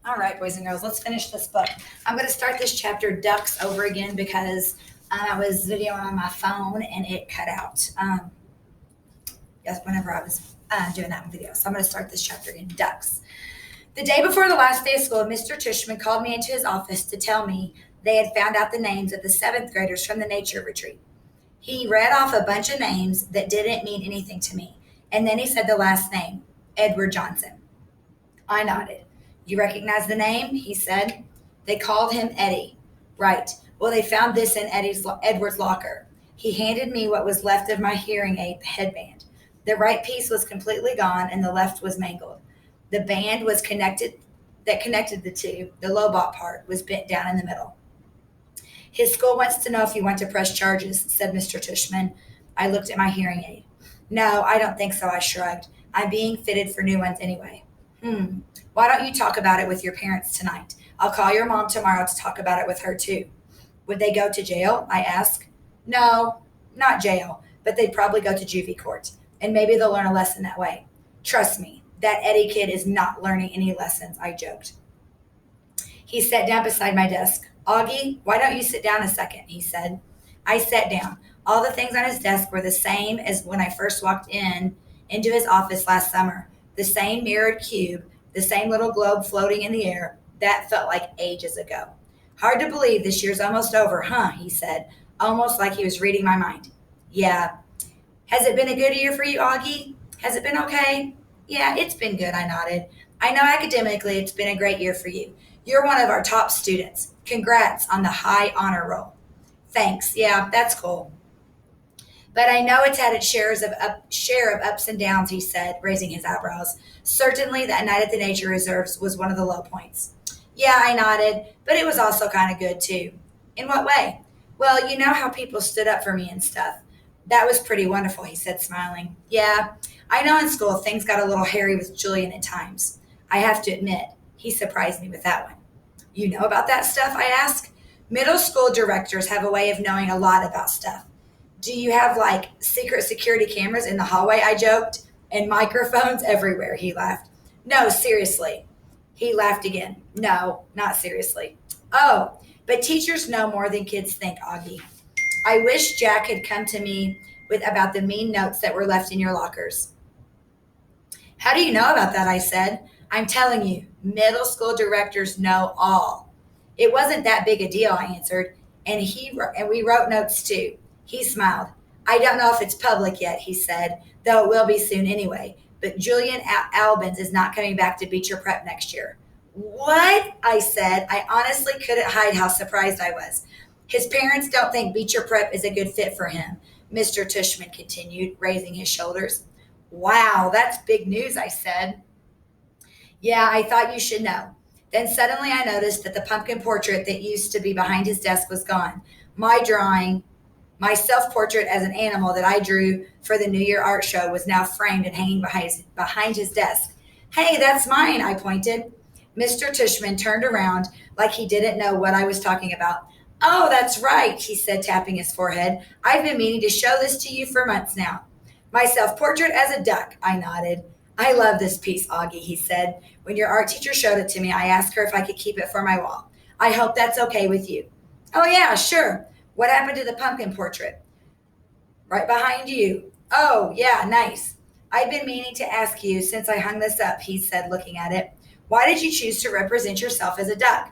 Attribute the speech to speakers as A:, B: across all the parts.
A: All right, boys and girls, let's finish this book. I'm going to start this chapter ducks over again because I was videoing on my phone and it cut out. Yes, whenever I was doing that video. So I'm going to start this chapter again, ducks. The day before the last day of school, Mr. Tushman called me into his office to tell me they had found out the names of the seventh graders from the nature retreat. He read off a bunch of names that didn't mean anything to me, and then he said the last name, Edward Johnson. I nodded. You recognize the name? He said. They called him Eddie. Right. Well, they found this in Edward's locker. He handed me what was left of my hearing aid headband. The right piece was completely gone and the left was mangled. The band was that connected the two, the Lobot part, was bent down in the middle. His school wants to know if you want to press charges, said Mr. Tushman. I looked at my hearing aid. No, I don't think so, I shrugged. I'm being fitted for new ones anyway. Why don't you talk about it with your parents tonight? I'll call your mom tomorrow to talk about it with her too. Would they go to jail? I asked. No, not jail, but they'd probably go to juvie court, and maybe they'll learn a lesson that way. Trust me, that Eddie kid is not learning any lessons, I joked. He sat down beside my desk. Augie, why don't you sit down a second, he said. I sat down. All the things on his desk were the same as when I first walked into his office last summer. The same mirrored cube, the same little globe floating in the air. That felt like ages ago. Hard to believe this year's almost over, huh? He said, almost like he was reading my mind. Yeah. Has it been a good year for you, Augie? Has it been okay? Yeah, it's been good, I nodded. I know academically it's been a great year for you. You're one of our top students. Congrats on the high honor roll. Thanks. Yeah, that's cool. But I know it's had its share of ups and downs, he said, raising his eyebrows. Certainly that night at the nature reserves was one of the low points. Yeah, I nodded, but it was also kind of good too. In what way? Well, you know how people stood up for me and stuff. That was pretty wonderful, he said, smiling. Yeah, I know in school things got a little hairy with Julian at times. I have to admit, he surprised me with that one. You know about that stuff, I asked. Middle school directors have a way of knowing a lot about stuff. Do you have like secret security cameras in the hallway, I joked, and microphones everywhere, he laughed. No, seriously. He laughed again. No, not seriously. Oh, but teachers know more than kids think, Augie. I wish Jack had come to me about the mean notes that were left in your lockers. How do you know about that? I said. I'm telling you, middle school directors know all. It wasn't that big a deal, I answered, and we wrote notes too. He smiled. I don't know if it's public yet, he said, though it will be soon anyway. But Julian Albans is not coming back to Beecher Prep next year. What? I said. I honestly couldn't hide how surprised I was. His parents don't think Beecher Prep is a good fit for him, Mr. Tushman continued, raising his shoulders. Wow, that's big news, I said. Yeah, I thought you should know. Then suddenly I noticed that the pumpkin portrait that used to be behind his desk was gone. My drawing, my self-portrait as an animal that I drew for the New Year art show was now framed and hanging behind his desk. Hey, that's mine, I pointed. Mr. Tushman turned around like he didn't know what I was talking about. Oh, that's right, he said, tapping his forehead. I've been meaning to show this to you for months now. My self-portrait as a duck, I nodded. I love this piece, Augie, he said. When your art teacher showed it to me, I asked her if I could keep it for my wall. I hope that's okay with you. Oh, yeah, sure. What happened to the pumpkin portrait? Right behind you. Oh, yeah, nice. I've been meaning to ask you since I hung this up, he said, looking at it. Why did you choose to represent yourself as a duck?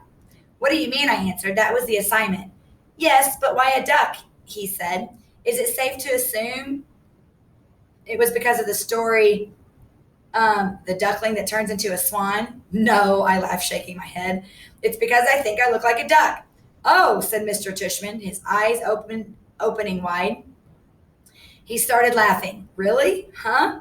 A: What do you mean, I answered. That was the assignment. Yes, but why a duck, he said. Is it safe to assume it was because of the story, the duckling that turns into a swan? No, I laughed, shaking my head. It's because I think I look like a duck. Oh, said Mr. Tushman, his eyes opening wide. He started laughing. Really? Huh?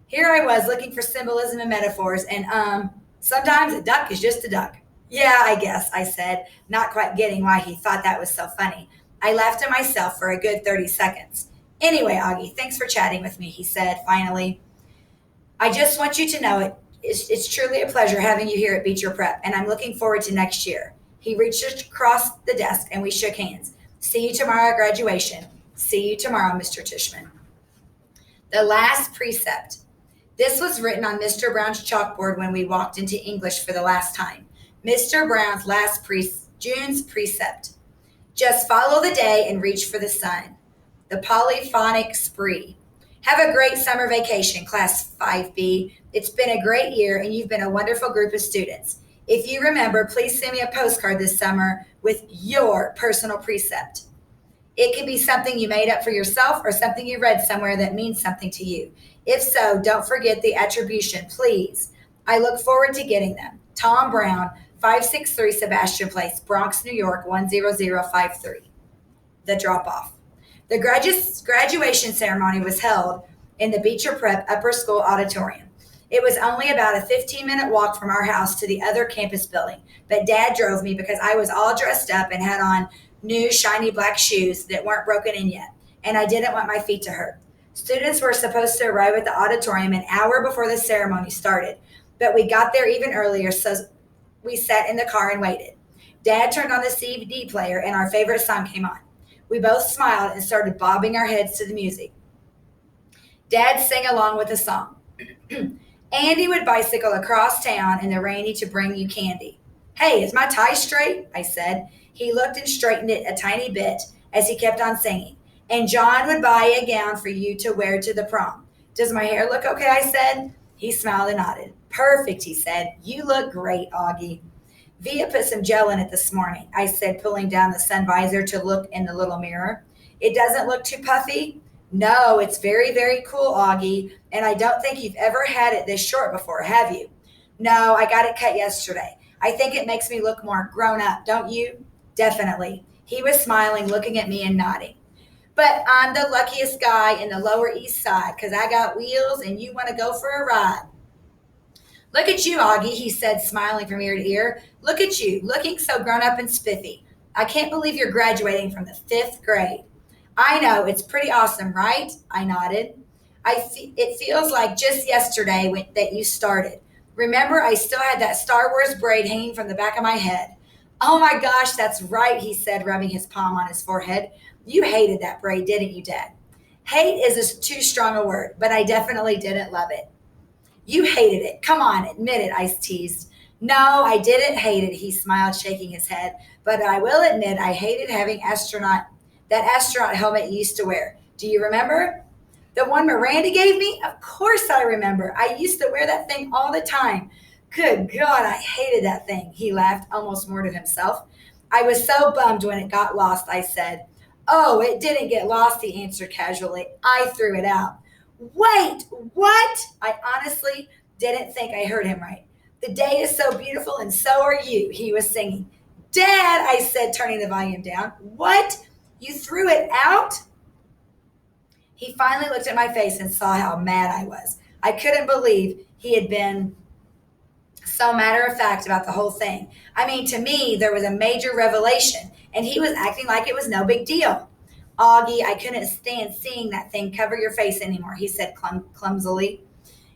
A: Here I was looking for symbolism and metaphors, and sometimes a duck is just a duck. Yeah, I guess, I said, not quite getting why he thought that was so funny. I laughed to myself for a good 30 seconds. Anyway, Augie, thanks for chatting with me, he said, finally. I just want you to know it's truly a pleasure having you here at Beecher Prep, and I'm looking forward to next year. He reached across the desk, and we shook hands. See you tomorrow at graduation. See you tomorrow, Mr. Tushman. The last precept. This was written on Mr. Brown's chalkboard when we walked into English for the last time. Mr. Brown's June's precept. Just follow the day and reach for the sun. The polyphonic spree. Have a great summer vacation, Class 5B. It's been a great year and you've been a wonderful group of students. If you remember, please send me a postcard this summer with your personal precept. It can be something you made up for yourself or something you read somewhere that means something to you. If so, don't forget the attribution, please. I look forward to getting them. Tom Brown, 563 Sebastian Place, Bronx, New York, 10053. The drop-off. The graduation ceremony was held in the Beecher Prep Upper School Auditorium. It was only about a 15-minute walk from our house to the other campus building, but Dad drove me because I was all dressed up and had on new shiny black shoes that weren't broken in yet, and I didn't want my feet to hurt. Students were supposed to arrive at the auditorium an hour before the ceremony started, but we got there even earlier, so we sat in the car and waited. Dad turned on the CD player and our favorite song came on. We both smiled and started bobbing our heads to the music. Dad sang along with the song. Andy would bicycle across town in the rainy to bring you candy. Hey, is my tie straight? I said. He looked and straightened it a tiny bit as he kept on singing. And John would buy a gown for you to wear to the prom. Does my hair look okay? I said. He smiled and nodded. Perfect, he said. You look great, Augie. Via put some gel in it this morning, I said, pulling down the sun visor to look in the little mirror. It doesn't look too puffy? No, it's very, very cool, Augie. And I don't think you've ever had it this short before, have you? No, I got it cut yesterday. I think it makes me look more grown up, don't you? Definitely. He was smiling, looking at me and nodding. But I'm the luckiest guy in the Lower East Side because I got wheels and you want to go for a ride. Look at you, Augie, he said, smiling from ear to ear. Look at you, looking so grown up and spiffy. I can't believe you're graduating from the 5th grade. I know, it's pretty awesome, right? I nodded. It feels like just yesterday that you started. Remember, I still had that Star Wars braid hanging from the back of my head. Oh my gosh, that's right, he said, rubbing his palm on his forehead. You hated that braid, didn't you, Dad? Hate is too strong a word, but I definitely didn't love it. You hated it. Come on, admit it, I teased. No, I didn't hate it, he smiled, shaking his head. But I will admit I hated having that astronaut helmet you used to wear. Do you remember? The one Miranda gave me? Of course I remember. I used to wear that thing all the time. Good God, I hated that thing, he laughed, almost more to himself. I was so bummed when it got lost, I said. Oh, it didn't get lost, he answered casually. I threw it out. Wait, what? I honestly didn't think I heard him right. The day is so beautiful and so are you, he was singing. Dad, I said, turning the volume down. What? You threw it out? He finally looked at my face and saw how mad I was. I couldn't believe he had been so matter of fact about the whole thing. I mean, to me, there was a major revelation, and he was acting like it was no big deal. Augie, I couldn't stand seeing that thing cover your face anymore, he said clumsily.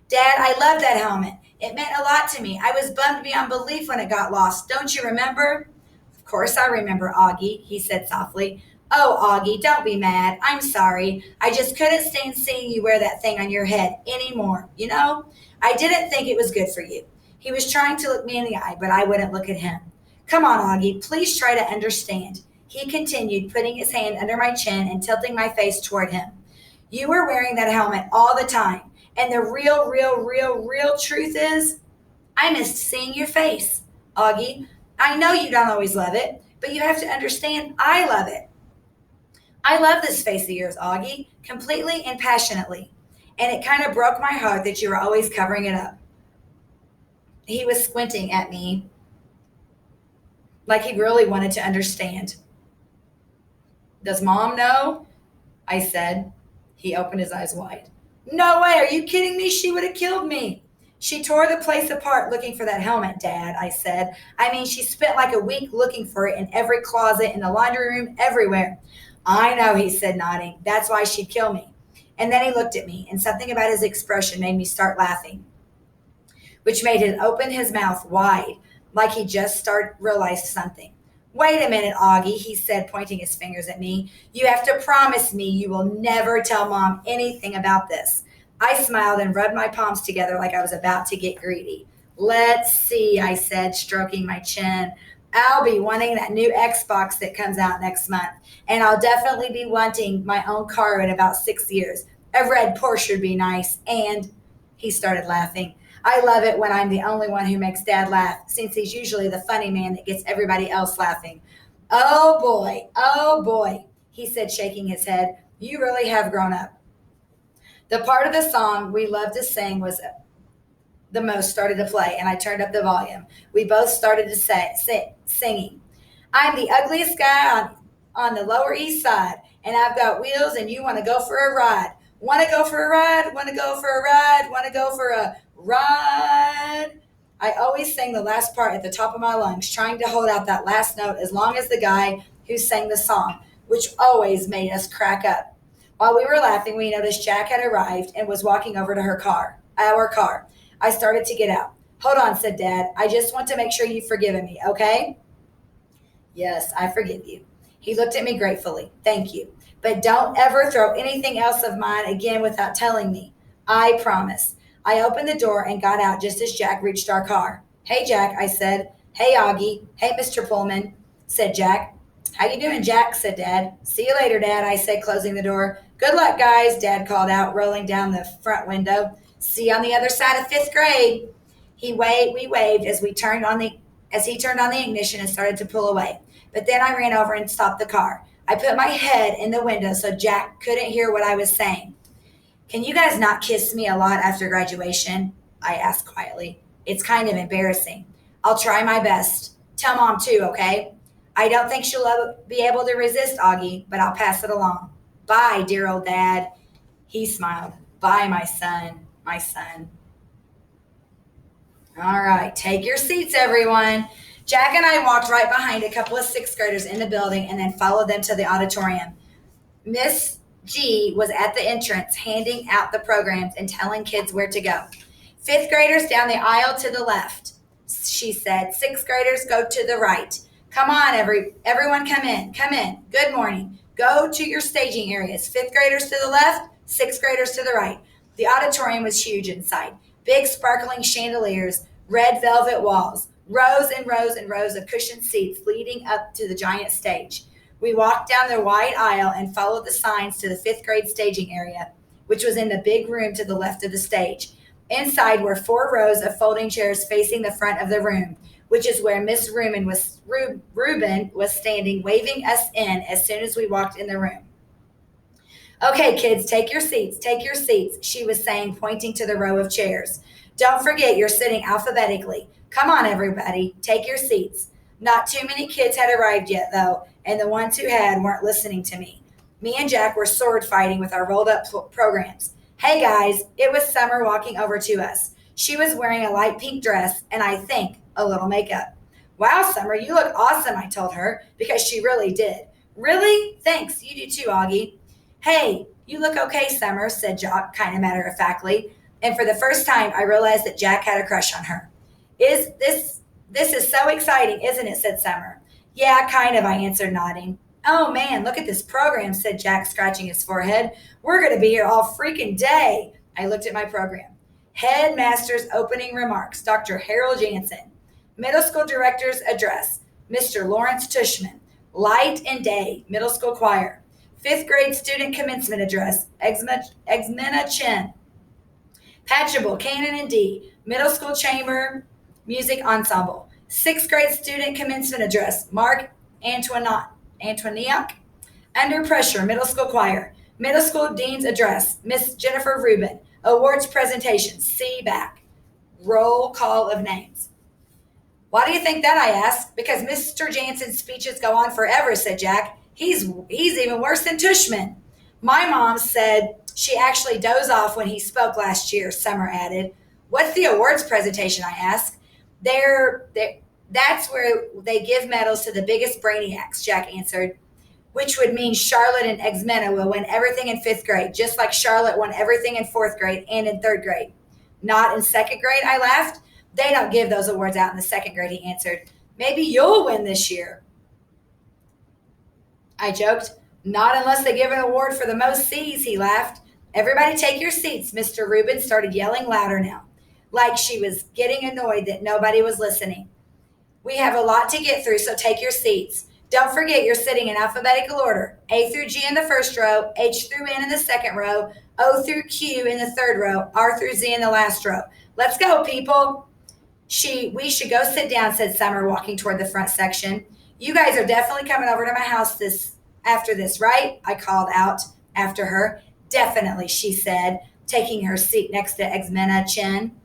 A: Dad, I love that helmet. It meant a lot to me. I was bummed beyond belief when it got lost. Don't you remember? Of course I remember, Augie, he said softly. Oh, Augie, don't be mad. I'm sorry. I just couldn't stand seeing you wear that thing on your head anymore. You know, I didn't think it was good for you. He was trying to look me in the eye, but I wouldn't look at him. Come on, Augie, please try to understand. He continued, putting his hand under my chin and tilting my face toward him. You were wearing that helmet all the time. And the real truth is, I missed seeing your face. Augie, I know you don't always love it, but you have to understand I love it. I love this face of yours, Augie, completely and passionately. And it kind of broke my heart that you were always covering it up. He was squinting at me like he really wanted to understand. Does Mom know? I said. He opened his eyes wide. No way, are you kidding me? She would have killed me. She tore the place apart looking for that helmet, Dad, I said. I mean, she spent like a week looking for it in every closet, in the laundry room, everywhere. I know, he said, nodding. That's why she'd kill me. And then he looked at me, and something about his expression made me start laughing, which made him open his mouth wide, like he just realized something. Wait a minute, Augie, he said, pointing his fingers at me. You have to promise me you will never tell Mom anything about this. I smiled and rubbed my palms together like I was about to get greedy. Let's see, I said, stroking my chin. I'll be wanting that new Xbox that comes out next month. And I'll definitely be wanting my own car in about 6 years. A red Porsche would be nice. And he started laughing. I love it when I'm the only one who makes Dad laugh, since he's usually the funny man that gets everybody else laughing. Oh boy, he said, shaking his head. You really have grown up. The part of the song we loved to sing was the most started to play, and I turned up the volume. We both started to singing. I'm the ugliest guy on the Lower East Side, and I've got wheels, and you want to go for a ride. Want to go for a ride? Want to go for a ride? Want to go for a ride? I always sang the last part at the top of my lungs, trying to hold out that last note as long as the guy who sang the song, which always made us crack up. While we were laughing, we noticed Jack had arrived and was walking over to our car. I started to get out. Hold on, said Dad. I just want to make sure you've forgiven me, okay? Yes, I forgive you. He looked at me gratefully. Thank you. But don't ever throw anything else of mine again without telling me. I promise. I opened the door and got out just as Jack reached our car. Hey, Jack, I said. Hey, Augie. Hey, Mr. Pullman, said Jack. How you doing, Jack? Said Dad. See you later, Dad, I said, closing the door. Good luck, guys, Dad called out, rolling down the front window. See you on the other side of fifth grade. We waved as he turned on the ignition and started to pull away. But then I ran over and stopped the car. I put my head in the window so Jack couldn't hear what I was saying. Can you guys not kiss me a lot after graduation? I asked quietly. It's kind of embarrassing. I'll try my best. Tell Mom too, okay? I don't think she'll be able to resist, Augie, but I'll pass it along. Bye, dear old Dad. He smiled. Bye, my son, my son. All right, take your seats, everyone. Jack and I walked right behind a couple of sixth graders in the building and then followed them to the auditorium. Miss G was at the entrance handing out the programs and telling kids where to go. Fifth graders down the aisle to the left, she said. Sixth graders go to the right. Come on, everyone come in. Come in. Good morning. Go to your staging areas. Fifth graders to the left, sixth graders to the right. The auditorium was huge inside. Big sparkling chandeliers, red velvet walls, rows and rows and rows of cushioned seats leading up to the giant stage. We walked down the wide aisle and followed the signs to the fifth grade staging area, which was in the big room to the left of the stage. Inside were 4 rows of folding chairs facing the front of the room, which is where Miss Rubin was standing, waving us in as soon as we walked in the room. Okay, kids, take your seats, she was saying, pointing to the row of chairs. Don't forget you're sitting alphabetically. Come on, everybody, take your seats. Not too many kids had arrived yet, though, and the ones who had weren't listening to me. Me and Jack were sword fighting with our rolled up programs. Hey, guys, it was Summer walking over to us. She was wearing a light pink dress and I think a little makeup. Wow, Summer, you look awesome, I told her, because she really did. Really? Thanks, you do too, Augie. Hey, you look okay, Summer, said Jock, kind of matter-of-factly. And for the first time, I realized that Jack had a crush on her. This is so exciting, isn't it, said Summer. Yeah, kind of, I answered, nodding. Oh, man, look at this program, said Jack, scratching his forehead. We're going to be here all freaking day. I looked at my program. Headmaster's opening remarks, Dr. Harold Jansen. Middle school director's address, Mr. Lawrence Tushman. Light and Day, middle school choir. Fifth grade student commencement address, Exmena Chen. Patchable, Canon and D, middle school chamber music ensemble. Sixth grade student commencement address, Mark Antoniak. Under Pressure, middle school choir. Middle school dean's address, Miss Jennifer Rubin. Awards presentation, see back. Roll call of names. Why do you think that, I asked? Because Mr. Jansen's speeches go on forever, said Jack. He's even worse than Tushman. My mom said she actually dozed off when he spoke last year, Summer added. What's the awards presentation, I asked. That's where they give medals to the biggest brainiacs, Jack answered, which would mean Charlotte and Exmena will win everything in fifth grade, just like Charlotte won everything in fourth grade and in third grade. Not in second grade, I laughed. They don't give those awards out in the second grade, he answered. Maybe you'll win this year, I joked. Not unless they give an award for the most C's, he laughed. Everybody take your seats, Mr. Rubin started yelling louder now. like she was getting annoyed that nobody was listening. We have a lot to get through, so take your seats. Don't forget you're sitting in alphabetical order. A through G in the first row, H through N in the second row, O through Q in the third row, R through Z in the last row. Let's go, people. We should go sit down, said Summer, walking toward the front section. You guys are definitely coming over to my house after this, right? I called out after her. Definitely, she said, taking her seat next to Xmena Chen.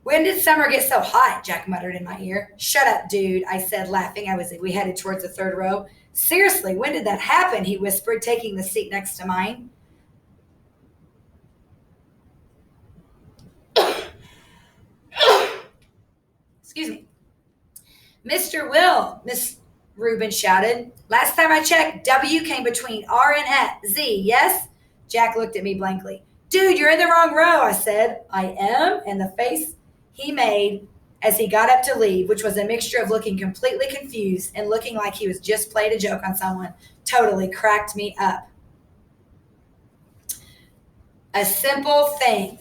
A: When did summer get so hot? Jack muttered in my ear. Shut up, dude, I said, laughing. We headed towards the third row. Seriously, when did that happen? He whispered, taking the seat next to mine. Excuse me. Mr. Will, Miss Rubin shouted. Last time I checked, W came between R and Z, yes? Jack looked at me blankly. Dude, you're in the wrong row, I said. I am? And the face he made as he got up to leave, which was a mixture of looking completely confused and looking like he was just played a joke on someone, totally cracked me up. A simple thing.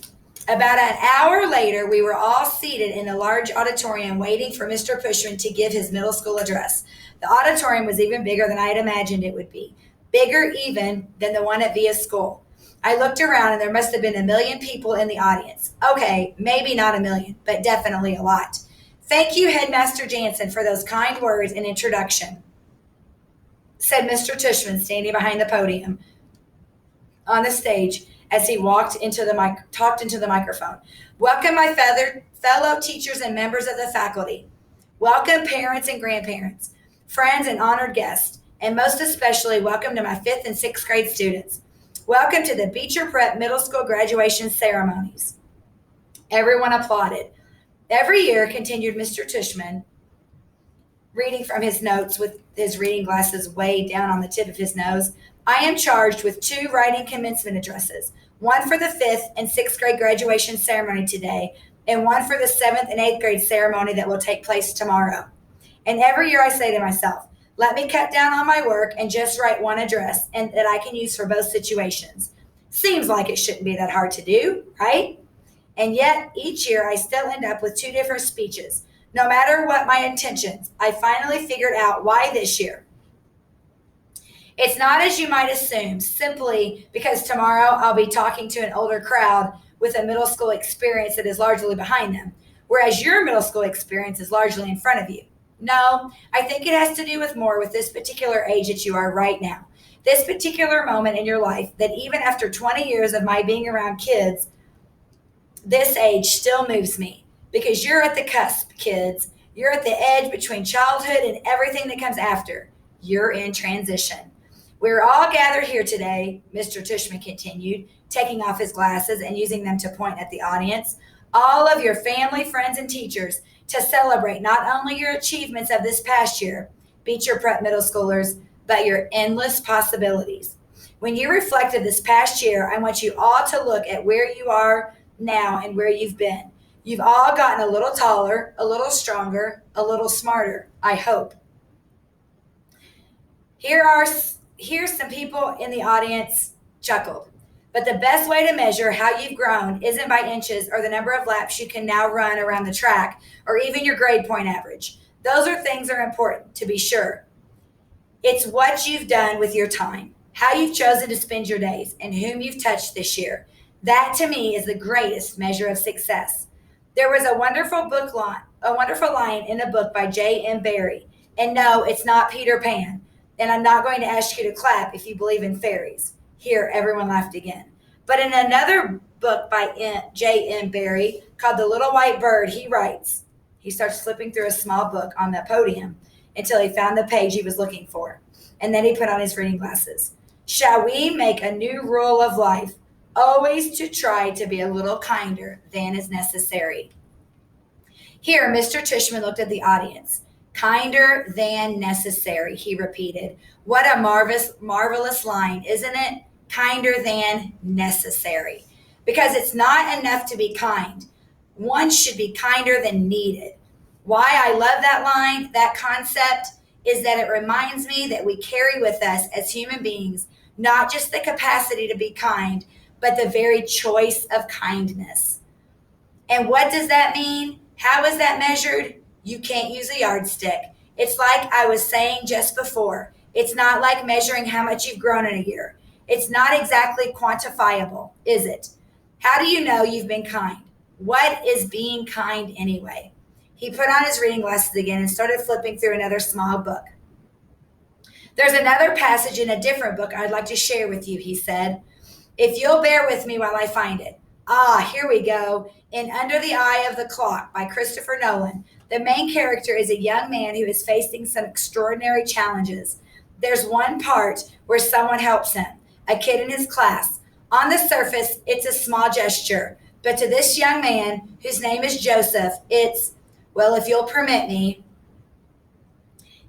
A: About an hour later, we were all seated in a large auditorium waiting for Mr. Pushman to give his middle school address. The auditorium was even bigger than I had imagined it would be, bigger even than the one at Via's school. I looked around and there must have been 1 million people in the audience. Okay, maybe not 1 million, but definitely a lot. Thank you, Headmaster Jansen, for those kind words and introduction, said Mr. Tushman, standing behind the podium on the stage as he talked into the microphone. Welcome, my fellow teachers and members of the faculty. Welcome, parents and grandparents, friends and honored guests, and most especially, welcome to my 5th and 6th grade students. Welcome to the Beecher Prep Middle School graduation ceremonies. Everyone applauded. Every year, continued Mr. Tushman, reading from his notes with his reading glasses way down on the tip of his nose, I am charged with 2 writing commencement addresses, one for the 5th and 6th grade graduation ceremony today, and one for the 7th and 8th grade ceremony that will take place tomorrow. And every year I say to myself, let me cut down on my work and just write one address and that I can use for both situations. Seems like it shouldn't be that hard to do, right? And yet each year I still end up with 2 different speeches. No matter what my intentions, I finally figured out why this year. It's not as you might assume, simply because tomorrow I'll be talking to an older crowd with a middle school experience that is largely behind them, whereas your middle school experience is largely in front of you. No, I think it has to do with more with this particular age that you are right now. This particular moment in your life that even after 20 years of my being around kids, this age still moves me because you're at the cusp, kids. You're at the edge between childhood and everything that comes after. You're in transition. We're all gathered here today, Mr. Tushman continued, taking off his glasses and using them to point at the audience, all of your family, friends, and teachers to celebrate not only your achievements of this past year, Beecher Prep middle schoolers, but your endless possibilities. When you reflect on this past year, I want you all to look at where you are now and where you've been. You've all gotten a little taller, a little stronger, a little smarter, I hope. Here's some people in the audience chuckled. But the best way to measure how you've grown isn't by inches or the number of laps you can now run around the track or even your grade point average. Those are things that are important, to be sure. It's what you've done with your time, how you've chosen to spend your days, and whom you've touched this year. That, to me, is the greatest measure of success. There was a wonderful line in a book by J.M. Barrie. And no, it's not Peter Pan. And I'm not going to ask you to clap if you believe in fairies. Here, everyone laughed again. But in another book by J.M. Barrie called The Little White Bird, he writes, he starts flipping through a small book on the podium until he found the page he was looking for. And then he put on his reading glasses. Shall we make a new rule of life? Always to try to be a little kinder than is necessary. Here, Mr. Tushman looked at the audience. Kinder than necessary, he repeated. What a marvelous line, isn't it? Kinder than necessary. Because it's not enough to be kind. One should be kinder than needed. Why I love that line, that concept, is that it reminds me that we carry with us as human beings not just the capacity to be kind, but the very choice of kindness. And what does that mean? How is that measured? You can't use a yardstick. It's like I was saying just before. It's not like measuring how much you've grown in a year. It's not exactly quantifiable, is it? How do you know you've been kind? What is being kind anyway? He put on his reading glasses again and started flipping through another small book. There's another passage in a different book I'd like to share with you, he said. If you'll bear with me while I find it. Here we go. In Under the Eye of the Clock by Christopher Nolan. The main character is a young man who is facing some extraordinary challenges. There's one part where someone helps him, a kid in his class. On the surface, it's a small gesture, but to this young man, whose name is Joseph, it's, well, if you'll permit me.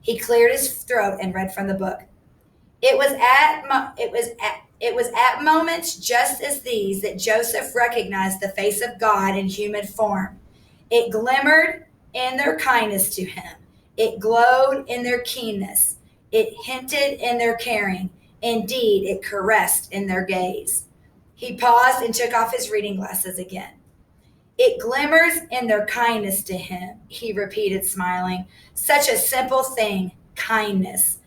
A: He cleared his throat and read from the book. It was at moments just as these that Joseph recognized the face of God in human form. It glimmered in their kindness to him. It glowed in their keenness. It hinted in their caring. Indeed, it caressed in their gaze. He paused and took off his reading glasses again. It glimmers in their kindness to him, he repeated, smiling. Such a simple thing, kindness.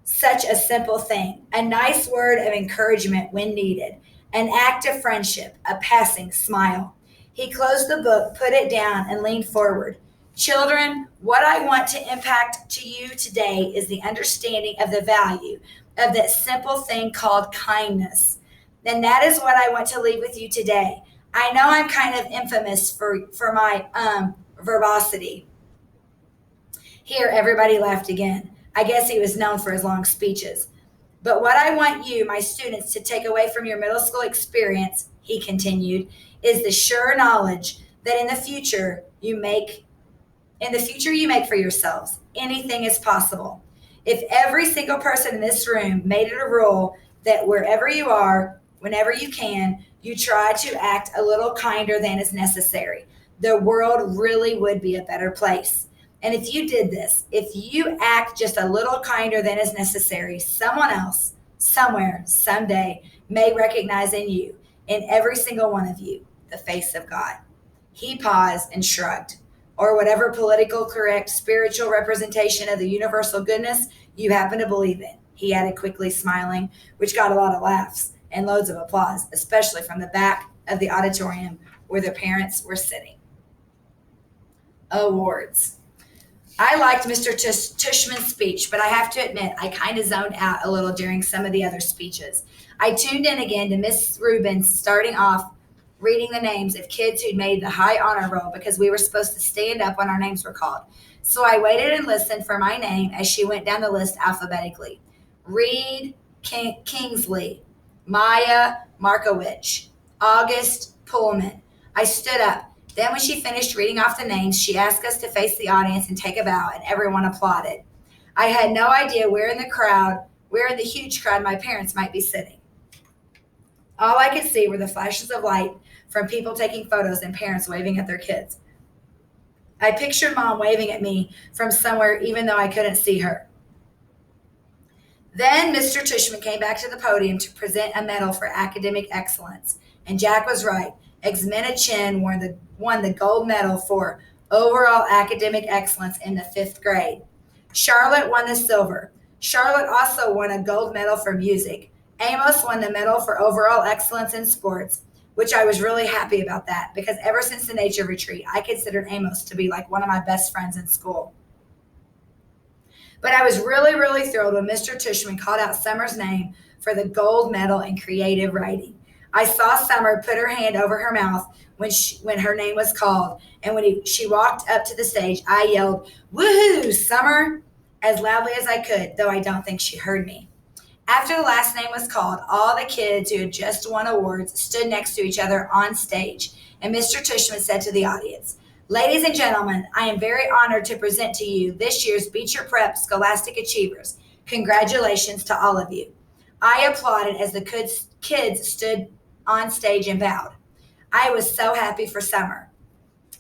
A: Such a simple thing. A nice word of encouragement when needed. An act of friendship, a passing smile. He closed the book, put it down, and leaned forward. Children, what I want to impact to you today is the understanding of the value of that simple thing called kindness. And that is what I want to leave with you today. I know I'm kind of infamous for my verbosity. Here, everybody laughed again. I guess he was known for his long speeches. But what I want you, my students, to take away from your middle school experience, he continued, is the sure knowledge that in the future you make for yourselves. Anything is possible. If every single person in this room made it a rule that wherever you are, whenever you can, you try to act a little kinder than is necessary, the world really would be a better place. And if you did this, if you act just a little kinder than is necessary, someone else, somewhere, someday, may recognize in you, in every single one of you, the face of God. He paused and shrugged. Or whatever political correct spiritual representation of the universal goodness you happen to believe in, he added quickly, smiling, which got a lot of laughs and loads of applause, especially from the back of the auditorium where their parents were sitting. Awards. I liked Mr. Tushman's speech, but I have to admit I kind of zoned out a little during some of the other speeches. I tuned in again to Miss Rubin starting off reading the names of kids who'd made the high honor roll because we were supposed to stand up when our names were called. So I waited and listened for my name as she went down the list alphabetically. Reed Kingsley, Maya Markowitz, August Pullman. I stood up. Then when she finished reading off the names, she asked us to face the audience and take a bow, and everyone applauded. I had no idea where in the huge crowd my parents might be sitting. All I could see were the flashes of light from people taking photos and parents waving at their kids. I pictured Mom waving at me from somewhere even though I couldn't see her. Then Mr. Tushman came back to the podium to present a medal for academic excellence. And Jack was right. Ximena Chin won the gold medal for overall academic excellence in the 5th grade. Charlotte won the silver. Charlotte also won a gold medal for music. Amos won the medal for overall excellence in sports, which I was really happy about that because ever since the nature retreat, I considered Amos to be like one of my best friends in school. But I was really, really thrilled when Mr. Tushman called out Summer's name for the gold medal in creative writing. I saw Summer put her hand over her mouth when her name was called, and when she walked up to the stage, I yelled, "Woohoo, Summer!" as loudly as I could, though I don't think she heard me. After the last name was called, all the kids who had just won awards stood next to each other on stage, and Mr. Tushman said to the audience, "Ladies and gentlemen, I am very honored to present to you this year's Beecher Prep Scholastic Achievers. Congratulations to all of you." I applauded as the kids stood on stage and bowed. I was so happy for Summer.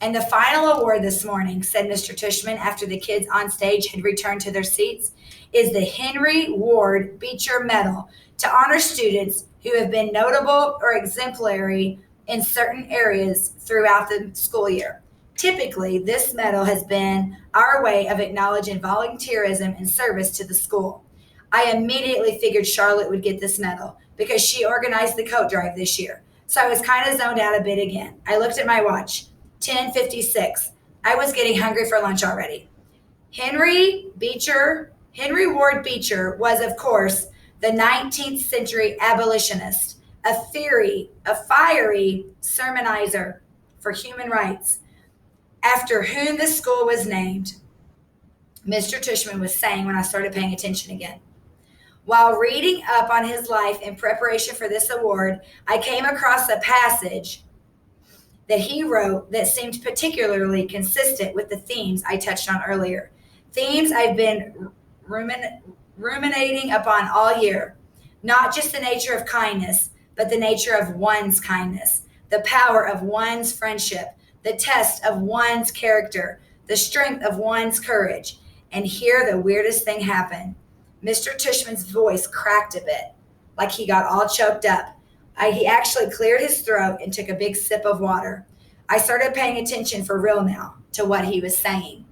A: And the final award this morning, said Mr. Tushman after the kids on stage had returned to their seats, is the Henry Ward Beecher Medal to honor students who have been notable or exemplary in certain areas throughout the school year. Typically, this medal has been our way of acknowledging volunteerism and service to the school. I immediately figured Charlotte would get this medal because she organized the coat drive this year. So I was kind of zoned out a bit again. I looked at my watch, 10:56. I was getting hungry for lunch already. Henry Ward Beecher was, of course, the 19th century abolitionist, a fiery sermonizer for human rights, after whom the school was named, Mr. Tushman was saying when I started paying attention again. While reading up on his life in preparation for this award, I came across a passage that he wrote that seemed particularly consistent with the themes I touched on earlier. Themes I've been ruminating upon all year. Not just the nature of kindness, but the nature of one's kindness, the power of one's friendship, the test of one's character, the strength of one's courage. And here the weirdest thing happened. Mr. Tushman's voice cracked a bit, like he got all choked up. He actually cleared his throat and took a big sip of water. I started paying attention for real now to what he was saying.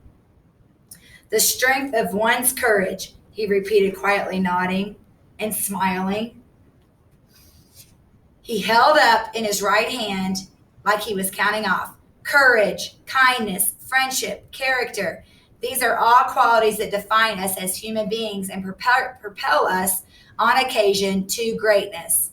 A: The strength of one's courage, he repeated quietly, nodding and smiling. He held up in his right hand like he was counting off. Courage, kindness, friendship, character. These are all qualities that define us as human beings and propel us on occasion to greatness.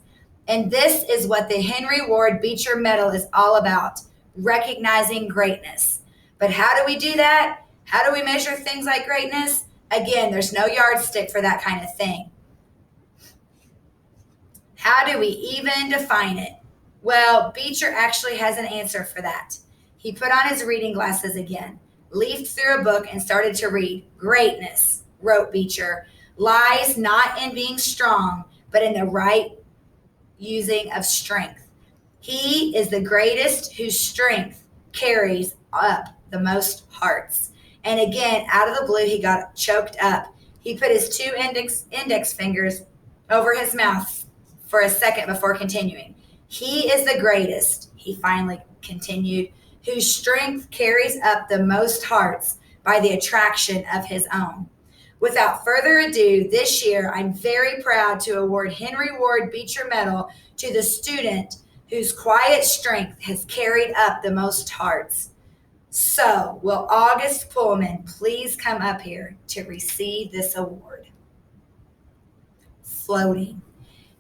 A: And this is what the Henry Ward Beecher Medal is all about, recognizing greatness. But how do we do that? How do we measure things like greatness? Again, there's no yardstick for that kind of thing. How do we even define it? Well, Beecher actually has an answer for that. He put on his reading glasses again, leafed through a book, and started to read. Greatness, wrote Beecher, lies not in being strong, but in the right using of strength. He is the greatest whose strength carries up the most hearts. And again, out of the blue, he got choked up. He put his two index fingers over his mouth for a second before continuing. He is the greatest, he finally continued, whose strength carries up the most hearts by the attraction of his own. Without further ado, this year, I'm very proud to award Henry Ward Beecher Medal to the student whose quiet strength has carried up the most hearts. So, will August Pullman please come up here to receive this award? Floating.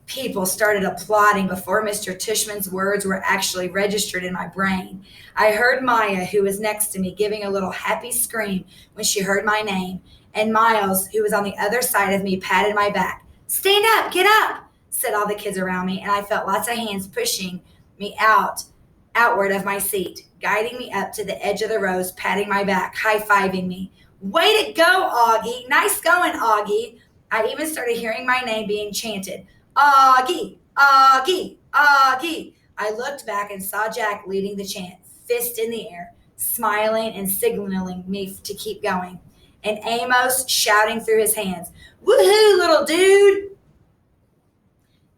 A: People started applauding before Mr. Tushman's words were actually registered in my brain. I heard Maya, who was next to me, giving a little happy scream when she heard my name, and Miles, who was on the other side of me, patted my back. Stand up, get up, said all the kids around me, and I felt lots of hands pushing me outward of my seat, guiding me up to the edge of the rows, patting my back, high-fiving me. Way to go, Augie. Nice going, Augie. I even started hearing my name being chanted. Augie, Augie, Augie. I looked back and saw Jack leading the chant, fist in the air, smiling and signaling me to keep going. And Amos shouting through his hands, woohoo, little dude.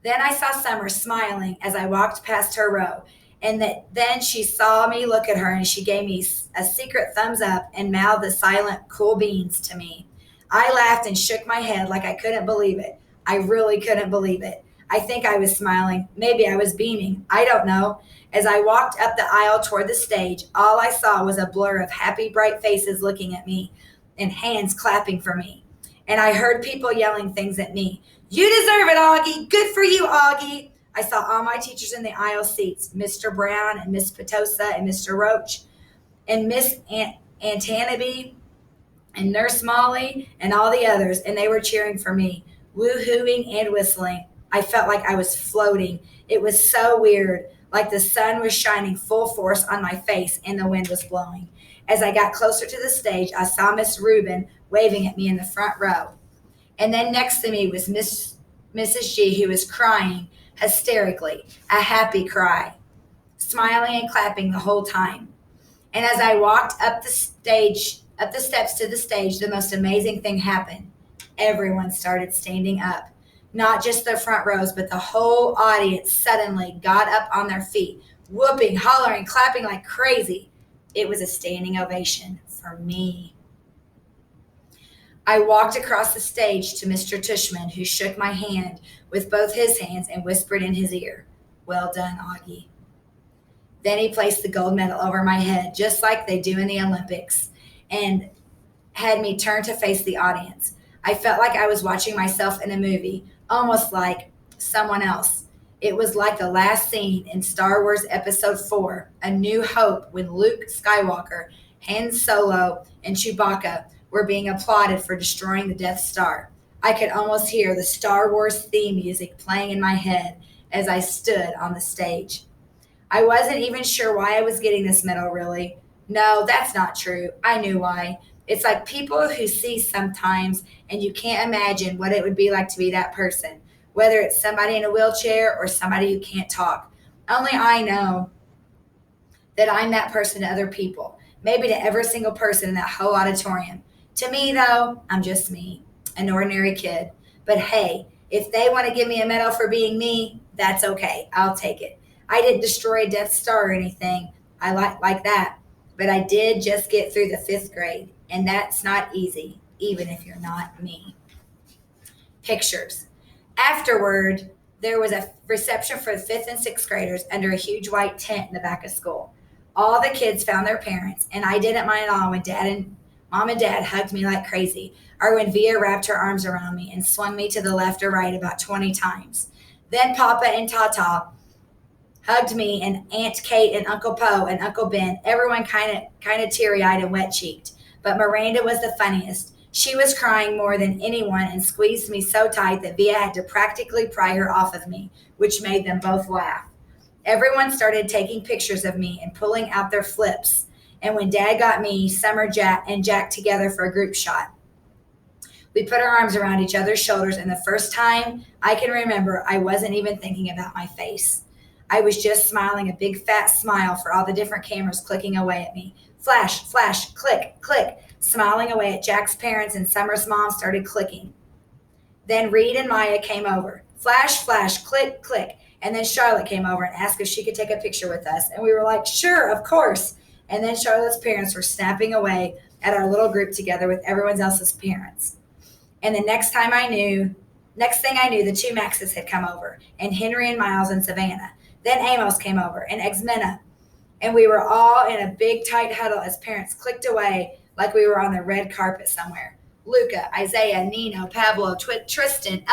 A: Then I saw Summer smiling as I walked past her row. And then she saw me look at her and she gave me a secret thumbs up and mouthed the silent, cool beans to me. I laughed and shook my head like I couldn't believe it. I really couldn't believe it. I think I was smiling. Maybe I was beaming. I don't know. As I walked up the aisle toward the stage, all I saw was a blur of happy, bright faces looking at me and hands clapping for me. And I heard people yelling things at me. You deserve it, Augie. Good for you, Augie. I saw all my teachers in the aisle seats, Mr. Brown and Miss Petosa and Mr. Roach and Miss Antanaby and Nurse Molly and all the others, and they were cheering for me, woo-hooing and whistling. I felt like I was floating. It was so weird, like the sun was shining full force on my face and the wind was blowing. As I got closer to the stage, I saw Miss Rubin waving at me in the front row. And then next to me was Mrs. G, who was crying hysterically, a happy cry, smiling and clapping the whole time. And as I walked up the steps to the stage, the most amazing thing happened. Everyone started standing up. Not just the front rows, but the whole audience suddenly got up on their feet, whooping, hollering, clapping like crazy. It was a standing ovation for me. I walked across the stage to Mr. Tushman, who shook my hand with both his hands and whispered in his ear, "Well done, Augie." Then he placed the gold medal over my head, just like they do in the Olympics, and had me turn to face the audience. I felt like I was watching myself in a movie, almost like someone else. It was like the last scene in Star Wars Episode 4, A New Hope, when Luke Skywalker, Han Solo, and Chewbacca were being applauded for destroying the Death Star. I could almost hear the Star Wars theme music playing in my head as I stood on the stage. I wasn't even sure why I was getting this medal, really. No, that's not true. I knew why. It's like people who see sometimes, and you can't imagine what it would be like to be that person, whether it's somebody in a wheelchair or somebody who can't talk. Only I know that I'm that person to other people, maybe to every single person in that whole auditorium. To me, though, I'm just me, an ordinary kid. But hey, if they want to give me a medal for being me, that's okay. I'll take it. I didn't destroy a Death Star or anything. I like that. But I did just get through the fifth grade, and that's not easy, even if you're not me. Pictures. Afterward, there was a reception for the fifth and sixth graders under a huge white tent in the back of school. All the kids found their parents, and I didn't mind at all when mom and dad hugged me like crazy, or when Via wrapped her arms around me and swung me to the left or right about 20 times. Then Papa and Tata hugged me, and Aunt Kate and Uncle Poe and Uncle Ben, everyone kind of teary-eyed and wet-cheeked. But Miranda was the funniest. She was crying more than anyone and squeezed me so tight that Via had to practically pry her off of me, which made them both laugh. Everyone started taking pictures of me and pulling out their flips. And when Dad got me, Summer, and Jack together for a group shot, we put our arms around each other's shoulders, and the first time I can remember, I wasn't even thinking about my face. I was just smiling a big fat smile for all the different cameras clicking away at me. Flash, flash, click, click, smiling away at Jack's parents, and Summer's mom started clicking. Then Reed and Maya came over. Flash, flash, click, click. And then Charlotte came over and asked if she could take a picture with us. And we were like, sure, of course. And then Charlotte's parents were snapping away at our little group together with everyone else's parents. And the next thing I knew, the two Maxes had come over, and Henry and Miles and Savannah. Then Amos came over, and Xmena. And we were all in a big tight huddle as parents clicked away like we were on the red carpet somewhere. Luca, Isaiah, Nino, Pablo, Tristan,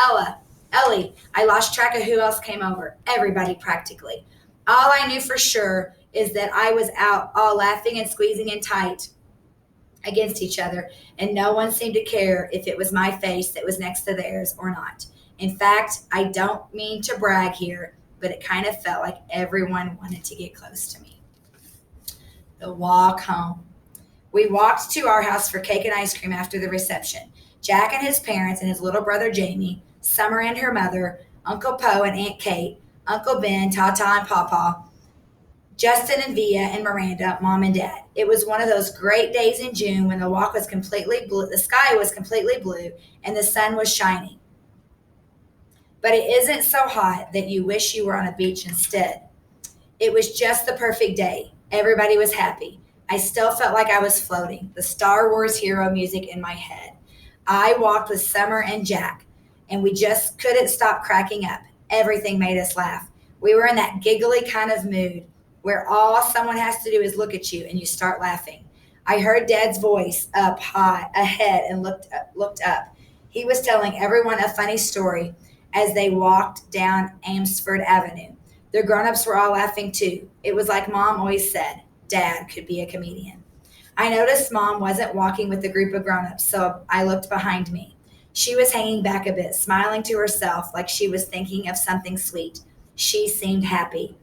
A: Ellie. I lost track of who else came over. Everybody practically. All I knew for sure is that I was out all laughing and squeezing in tight against each other, and no one seemed to care if it was my face that was next to theirs or not. In fact, I don't mean to brag here, but it kind of felt like everyone wanted to get close to me. The walk home. We walked to our house for cake and ice cream after the reception. Jack and his parents and his little brother Jamie, Summer and her mother, Uncle Poe and Aunt Kate, Uncle Ben, Tata and Papa, Justin and Via and Miranda, Mom and Dad. It was one of those great days in June when the walk was completely blue, the sky was completely blue, and the sun was shining. But it isn't so hot that you wish you were on a beach instead. It was just the perfect day. Everybody was happy. I still felt like I was floating, the Star Wars hero music in my head. I walked with Summer and Jack, and we just couldn't stop cracking up. Everything made us laugh. We were in that giggly kind of mood where all someone has to do is look at you and you start laughing. I heard Dad's voice up high ahead and looked up. He was telling everyone a funny story as they walked down Amsford Avenue. The grown-ups were all laughing too. It was like Mom always said, Dad could be a comedian. I noticed Mom wasn't walking with the group of grown-ups, so I looked behind me. She was hanging back a bit, smiling to herself like she was thinking of something sweet. She seemed happy.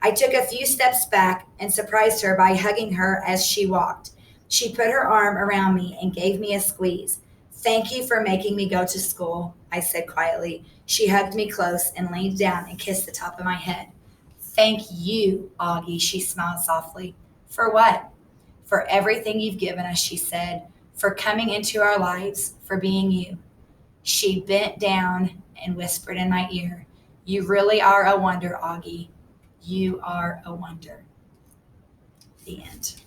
A: I took a few steps back and surprised her by hugging her as she walked. She put her arm around me and gave me a squeeze. Thank you for making me go to school, I said quietly. She hugged me close and leaned down and kissed the top of my head. Thank you, Augie, she smiled softly. For what? for everything you've given us, she said, for coming into our lives, for being you. She bent down and whispered in my ear, you really are a wonder, Augie. You are a wonder. The end.